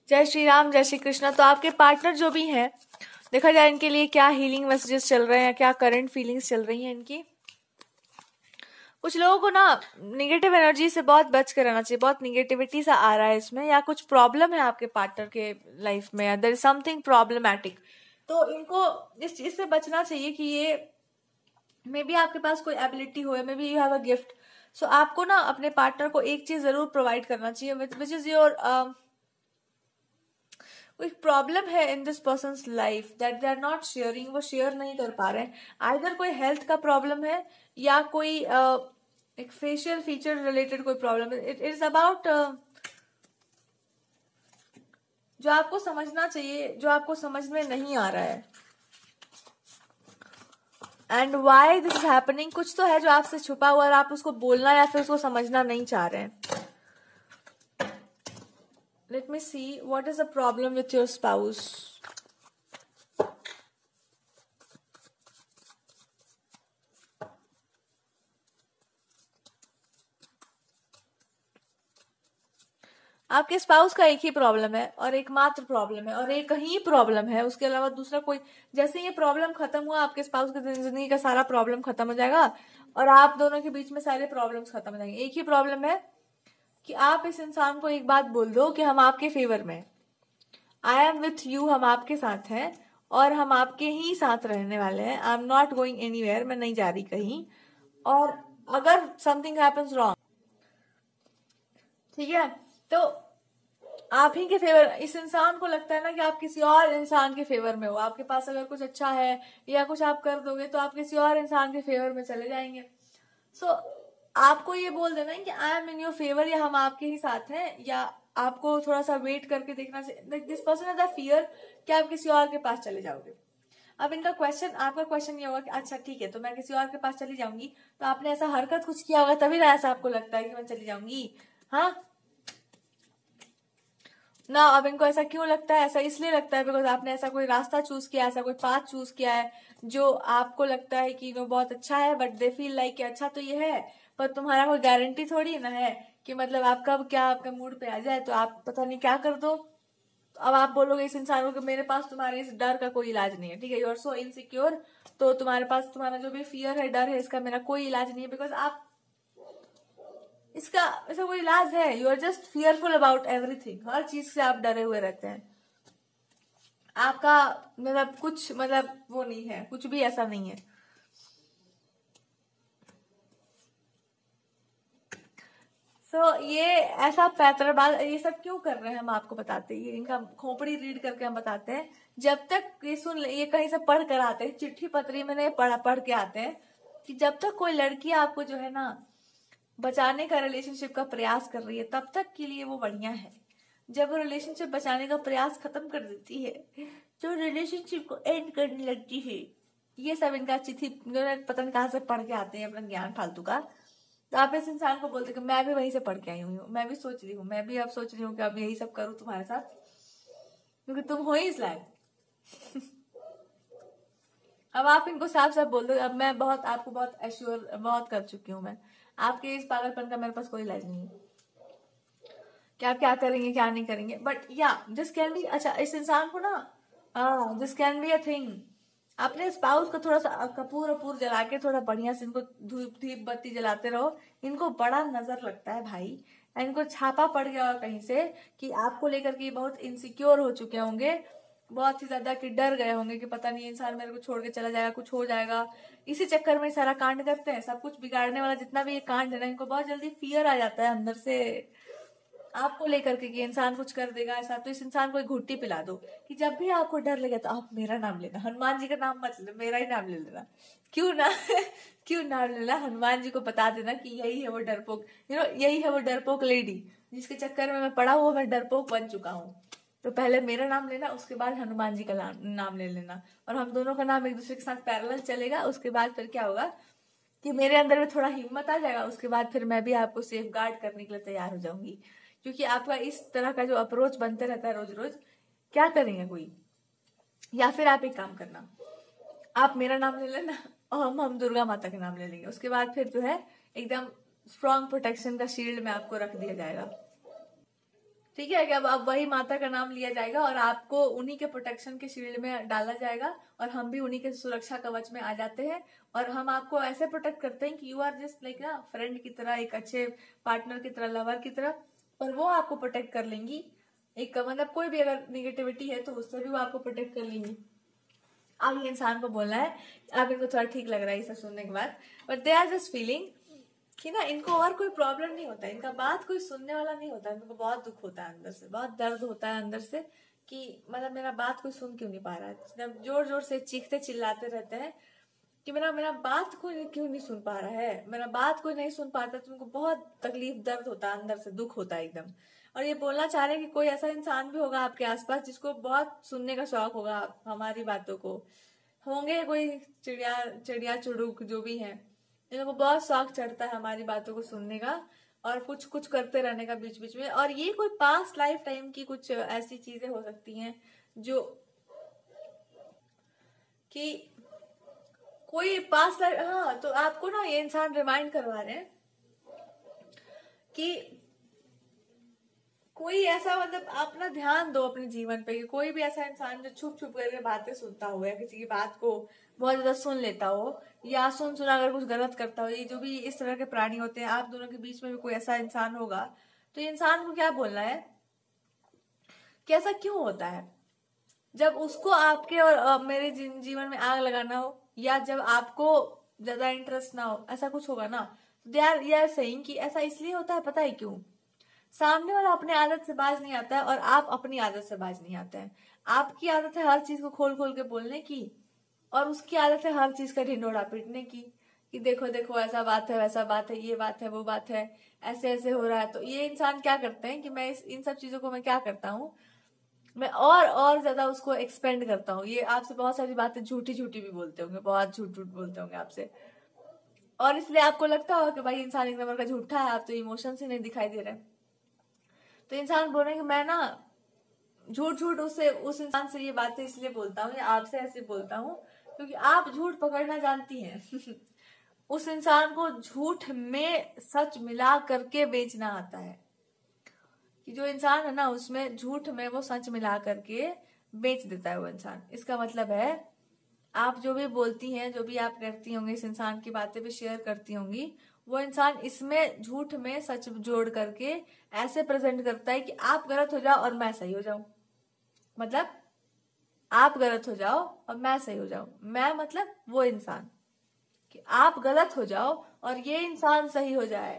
जय श्री राम, जय श्री कृष्णा। तो आपके पार्टनर जो भी हैं, देखा जाए इनके लिए क्या हीलिंग मैसेजेस चल रहे हैं, क्या करंट फीलिंग्स चल रही हैं इनकी। कुछ लोगों को ना निगेटिव एनर्जी से बहुत बच कर रहना चाहिए, बहुत निगेटिविटी सा आ रहा है इसमें, या कुछ प्रॉब्लम है आपके पार्टनर के लाइफ में, या देयर इज समथिंग प्रॉब्लमैटिक। तो इनको इस चीज से बचना चाहिए कि ये मे बी आपके पास कोई एबिलिटी हो, may be you have a gift. So आपको ना अपने पार्टनर को एक चीज जरूर प्रोवाइड करना चाहिए, विच इज योर एक प्रॉब्लम है in this persons life that they are not sharing, वो शेयर नहीं कर पा रहे हैं। आइदर कोई हेल्थ का प्रॉब्लम है, या कोई एक फेशियल फीचर रिलेटेड कोई प्रॉब्लम है। इट इज अबाउट जो आपको समझना चाहिए, जो आपको समझ में नहीं आ रहा है, and why this is happening. कुछ तो है जो आपसे छुपा हुआ है, आप उसको बोलना या फिर उसको समझना नहीं चाह रहे हैं। Let me see what is the problem with your spouse. आपके स्पाउस का एक ही प्रॉब्लम है, और एकमात्र प्रॉब्लम है, और एक ही प्रॉब्लम है, उसके अलावा दूसरा कोई। जैसे ये प्रॉब्लम खत्म हुआ, आपके स्पाउस की जिंदगी का सारा प्रॉब्लम खत्म हो जाएगा, और आप दोनों के बीच में सारे प्रॉब्लम्स खत्म हो जाएंगे। एक ही प्रॉब्लम है कि आप इस इंसान को एक बात बोल दो कि हम आपके फेवर में, आई एम विथ यू, हम आपके साथ हैं और हम आपके ही साथ रहने वाले हैं। I am not going anywhere, मैं नहीं जा रही कहीं। और अगर समथिंग हैपन्स रॉन्ग, ठीक है, तो आप ही के फेवर। इस इंसान को लगता है ना कि आप किसी और इंसान के फेवर में हो, आपके पास अगर कुछ अच्छा है या कुछ आप कर दोगे तो आप किसी और इंसान के फेवर में चले जाएंगे। सो आपको ये बोल देना है कि I am in your favour, या हम आपके ही साथ हैं, या आपको थोड़ा सा वेट करके देखना चाहिए। This person has a fear कि आप किसी और के पास चले जाओगे। अब इनका क्वेश्चन, आपका क्वेश्चन ये होगा कि अच्छा ठीक है, तो मैं किसी और के पास चली जाऊंगी, तो आपने ऐसा हरकत कुछ किया होगा तभी ना ऐसा आपको लगता है कि मैं चली जाऊंगी। हाँ ना, अब इनको ऐसा क्यों लगता है? ऐसा इसलिए लगता है बिकॉज आपने ऐसा कोई रास्ता चूज किया, ऐसा कोई पाथ चूज किया है जो आपको लगता है कि वो बहुत अच्छा है, बट दे फील लाइक अच्छा तो ये है, पर तुम्हारा कोई गारंटी थोड़ी ना है कि मतलब आप कब क्या आपका मूड पे आ जाए तो आप पता नहीं क्या कर दो। तो अब आप बोलोगे इस इंसान को कि मेरे पास तुम्हारे इस डर का कोई इलाज नहीं है, ठीक है, यू आर सो इनसिक्योर, तो तुम्हारे पास तुम्हारा जो भी फियर है, डर है, इसका मेरा कोई इलाज नहीं है, बिकॉज आप इसका ऐसा कोई इलाज है, you are just fearful about everything. हर चीज से आप डरे हुए रहते हैं, आपका मतलब कुछ मतलब वो नहीं है, कुछ भी ऐसा नहीं है। ये ऐसा पैतराबाज ये सब क्यों कर रहे हैं हम आपको बताते हैं, ये इनका खोपड़ी रीड करके हम बताते हैं। जब तक ये सुन ये कहीं से पढ़ कर आते हैं, चिट्ठी पत्री में नहीं पढ़ के आते हैं कि जब तक कोई लड़की आपको जो है ना बचाने का, रिलेशनशिप का प्रयास कर रही है, तब तक के लिए वो बढ़िया है। जब वो रिलेशनशिप बचाने का प्रयास खत्म कर देती है, जो रिलेशनशिप को एंड करने लगती है, ये सब इनका चिट्ठी पता नहीं कहाँ से पढ़ के आते हैं अपना ज्ञान फालतू का। तो आप इस इंसान को बोलते कि मैं भी वहीं से पढ़ के आई हूँ, मैं भी सोच रही हूँ, मैं भी अब सोच रही हूँ कि अब यही सब करूँ तुम्हारे साथ, क्योंकि तुम हो ही इस लायक। अब आप इनको साफ साफ बोल दो, अब मैं बहुत आपको बहुत एश्योर बहुत कर चुकी हूँ, मैं आपके इस पागलपन का मेरे पास कोई इलाज नहीं है कि आप क्या करेंगे क्या नहीं करेंगे। बट या दिस कैन बी, अच्छा इस इंसान को ना this can be a thing. अपने स्पाउस को थोड़ा सा कपूर वपूर जला के थोड़ा बढ़िया से इनको धूप धीप बत्ती जलाते रहो। इनको बड़ा नजर लगता है भाई, इनको छापा पड़ गया होगा कहीं से कि आपको लेकर के बहुत इनसिक्योर हो चुके होंगे, बहुत ही ज्यादा कि डर गए होंगे कि पता नहीं इंसान मेरे को छोड़ के चला जाएगा, कुछ हो जाएगा। इसी चक्कर में सारा कांड करते हैं, सब कुछ बिगाड़ने वाला जितना भी ये कांड है ना, इनको बहुत जल्दी फियर आ जाता है अंदर से आपको लेकर के कि इंसान कुछ कर देगा ऐसा। तो इस इंसान को एक घुट्टी पिला दो कि जब भी आपको डर लगे तो आप मेरा नाम लेना, हनुमान जी का नाम मत लेना, मेरा ही नाम ले लेना। क्यों ना क्यों नाम लेना, हनुमान जी को बता देना कि यही है वो डरपोक, यही है वो डरपोक लेडी जिसके चक्कर में मैं पड़ा हुआ, मैं डरपोक बन चुका हूँ। तो पहले मेरा नाम लेना, उसके बाद हनुमान जी का नाम ले लेना, और हम दोनों का नाम एक दूसरे के साथ पैरेलल चलेगा। उसके बाद फिर क्या होगा कि मेरे अंदर में थोड़ा हिम्मत आ जाएगा, उसके बाद फिर मैं भी आपको सेफ गार्ड करने के लिए तैयार हो जाऊंगी। क्योंकि आपका इस तरह का जो अप्रोच बनते रहता है रोज रोज, क्या करेंगे कोई। या फिर आप एक काम करना, आप मेरा नाम ले लेना और हम दुर्गा माता का नाम ले लेंगे। उसके बाद फिर जो है एकदम स्ट्रॉन्ग प्रोटेक्शन का शील्ड में आपको रख दिया जाएगा, ठीक है, कि अब वही माता का नाम लिया जाएगा और आपको उन्हीं के प्रोटेक्शन के शील्ड में डाला जाएगा और हम भी उन्हीं के सुरक्षा कवच में आ जाते हैं और हम आपको ऐसे प्रोटेक्ट करते हैं कि यू आर जस्ट लाइक ना फ्रेंड की तरह, एक अच्छे पार्टनर की तरह, लवर की तरह, और वो आपको प्रोटेक्ट कर लेंगी। एक मतलब कोई भी अगर निगेटिविटी है तो उससे भी वो आपको प्रोटेक्ट कर लेंगी। अब ये इंसान को बोलना है, अब इनको थोड़ा ठीक लग रहा है ये सब सुनने के बाद, but they are just feeling कि ना इनको और कोई प्रॉब्लम नहीं होता, इनका बात कोई सुनने वाला नहीं होता, इनको बहुत दुख होता है अंदर से, बहुत दर्द होता है अंदर से कि मतलब मेरा बात कोई सुन क्यों नहीं पा रहा है। जब जोर जोर से चीखते चिल्लाते रहते हैं कि मेरा बात कोई क्यों नहीं सुन पा रहा है, मेरा बात कोई नहीं सुन पाता, तो उनको बहुत तकलीफ, दर्द होता है अंदर से, दुख होता है एकदम। और ये बोलना चाह रहे हैं कि कोई ऐसा इंसान भी होगा आपके आसपास जिसको बहुत सुनने का शौक होगा हमारी बातों को, होंगे कोई चिड़िया चुड़ूक जो भी है, इन लोगों को बहुत शौक चढ़ता है हमारी बातों को सुनने का और कुछ कुछ करते रहने का बीच बीच में। और ये कोई पास्ट लाइफ टाइम की कुछ ऐसी चीजें हो सकती हैं जो कि कोई पास्ट लाइफ, हाँ, तो आपको ना ये इंसान रिमाइंड करवा रहे हैं कि कोई ऐसा मतलब आप ना ध्यान दो अपने जीवन पे कि कोई भी ऐसा इंसान जो छुप छुप करके बातें सुनता हो या किसी की बात को बहुत ज्यादा सुन लेता हो या सुन सुना अगर कुछ गलत करता हो, ये जो भी इस तरह के प्राणी होते हैं, आप दोनों के बीच में भी कोई ऐसा इंसान होगा, तो ये इंसान को क्या बोलना है कि ऐसा क्यों होता है। जब उसको आपके और मेरे जीवन में आग लगाना हो या जब आपको ज्यादा इंटरेस्ट ना हो, ऐसा कुछ होगा ना, दे आर ये सेइंग कि ऐसा इसलिए होता है, पता है क्यों? सामने वाला अपने आदत से बाज नहीं आता है और आप अपनी आदत से बाज नहीं आते हैं। आपकी आदत है हर चीज को खोल खोल के बोलने की और उसकी आदत है हर चीज का ढिंडोरा पीटने की कि देखो देखो ऐसा बात है, वैसा बात है, ये बात है, वो बात है, ऐसे ऐसे हो रहा है। तो ये इंसान क्या करते हैं कि मैं इन सब चीजों को मैं क्या करता हूँ, मैं और ज्यादा उसको एक्सपेंड करता हूँ। ये आपसे बहुत सारी बातें झूठी झूठी भी बोलते होंगे, बहुत झूठ झूठ बोलते होंगे आपसे, और इसलिए आपको लगता होगा कि भाई इंसान एक नंबर का झूठा है, आप तो इमोशन से नहीं दिखाई दे रहे। तो इंसान बोल रहे हैं कि मैं ना झूठ झूठ उस इंसान से ये बातें इसलिए बोलता हूँ या आपसे ऐसे बोलता हूँ क्योंकि आप झूठ पकड़ना जानती हैं। उस इंसान को झूठ में सच मिला करके बेचना आता है कि जो इंसान है ना उसमें झूठ में वो सच मिला करके बेच देता है वो इंसान। इसका मतलब है आप जो भी बोलती हैं, जो भी आप करती होंगी, इस इंसान की बातें भी शेयर करती होंगी, वो इंसान इसमें झूठ में सच जोड़ करके ऐसे प्रेजेंट करता है कि आप गलत हो जाओ और मैं सही हो जाऊं। मतलब आप गलत हो जाओ और मैं सही हो जाऊं, मैं मतलब वो इंसान, कि आप गलत हो जाओ और ये इंसान सही हो जाए।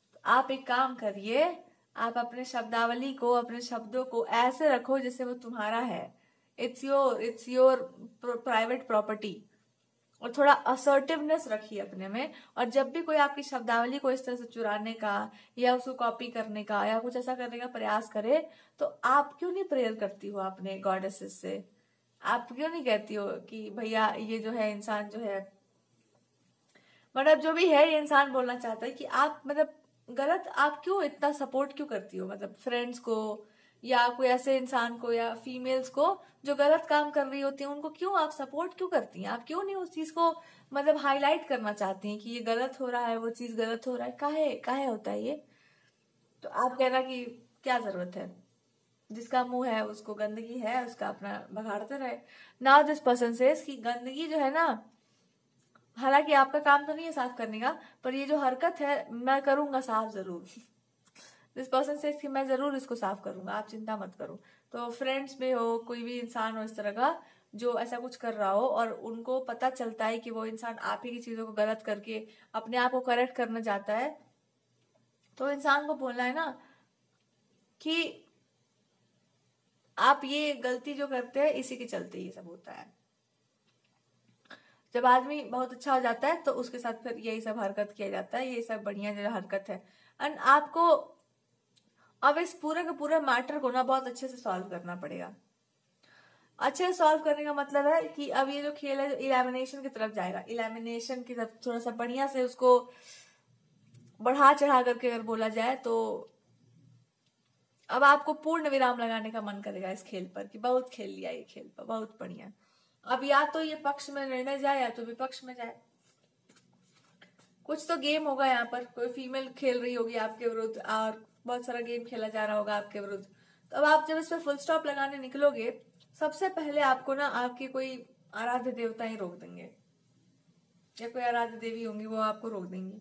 तो आप एक काम करिए, आप अपने शब्दावली को, अपने शब्दों को ऐसे रखो जैसे वो तुम्हारा है, इट्स योर प्राइवेट प्रॉपर्टी, और थोड़ा असर्टिवनेस रखिए अपने में। और जब भी कोई आपकी शब्दावली को इस तरह से चुराने का या उसको कॉपी करने का या कुछ ऐसा करने का प्रयास करे, तो आप क्यों नहीं प्रेयर करती हो अपने गॉडेसेस से? आप क्यों नहीं कहती हो कि भैया ये जो है इंसान जो है, मतलब जो भी है ये इंसान बोलना चाहता है कि आप मतलब गलत, आप क्यों इतना सपोर्ट क्यों करती हो, मतलब फ्रेंड्स को या कोई ऐसे इंसान को या फीमेल्स को जो गलत काम कर रही होती है, उनको क्यों आप सपोर्ट क्यों करती हैं? आप क्यों नहीं उस चीज को मतलब हाईलाइट करना चाहती हैं कि ये गलत हो रहा है, वो चीज गलत हो रहा है, काहे होता है ये? तो आप कहना कि क्या जरूरत है, जिसका मुंह है उसको गंदगी है, उसका अपना बघाड़ते रहे। नाउ दिस पर्सन सेज कि गंदगी जो है ना, हालांकि आपका काम तो नहीं है साफ करने का, पर ये जो हरकत है मैं करूंगा साफ जरूर। दिस पर्सन से कि मैं जरूर इसको साफ करूंगा, आप चिंता मत करो। तो फ्रेंड्स में हो, कोई भी इंसान हो इस तरह का जो ऐसा कुछ कर रहा हो और उनको पता चलता है कि वो इंसान आप ही की चीजों को गलत करके अपने आप को करेक्ट करना चाहता है, तो इंसान को बोलना है ना कि आप ये गलती जो करते हैं इसी के चलते ये सब होता है। जब आदमी बहुत अच्छा हो जाता है तो उसके साथ फिर यही सब हरकत किया जाता है, ये सब बढ़िया जो हरकत है। एंड आपको अब इस पूरे के पूरे मैटर को ना बहुत अच्छे से सॉल्व करना पड़ेगा। अच्छे से सॉल्व करने का मतलब है कि अब ये जो खेल है जो इलेमिनेशन की तरफ जाएगा, इलेमिनेशन की तरफ थोड़ा सा बढ़िया से उसको बढ़ा चढ़ा करके अगर बोला जाए तो अब आपको पूर्ण विराम लगाने का मन करेगा इस खेल पर कि बहुत खेल लिया ये खेल पर, बहुत बढ़िया। अब या तो ये पक्ष में निर्णय जाए या तो विपक्ष में जाए, कुछ तो गेम होगा यहाँ पर। कोई फीमेल खेल रही होगी आपके विरुद्ध और बहुत सारा गेम खेला जा रहा होगा आपके विरुद्ध। तो अब आप जब इस पर फुल स्टॉप लगाने निकलोगे, सबसे पहले आपको ना आपकी कोई आराध्य देवता ही रोक देंगे, या कोई आराध्य देवी होंगी वो आपको रोक देंगी।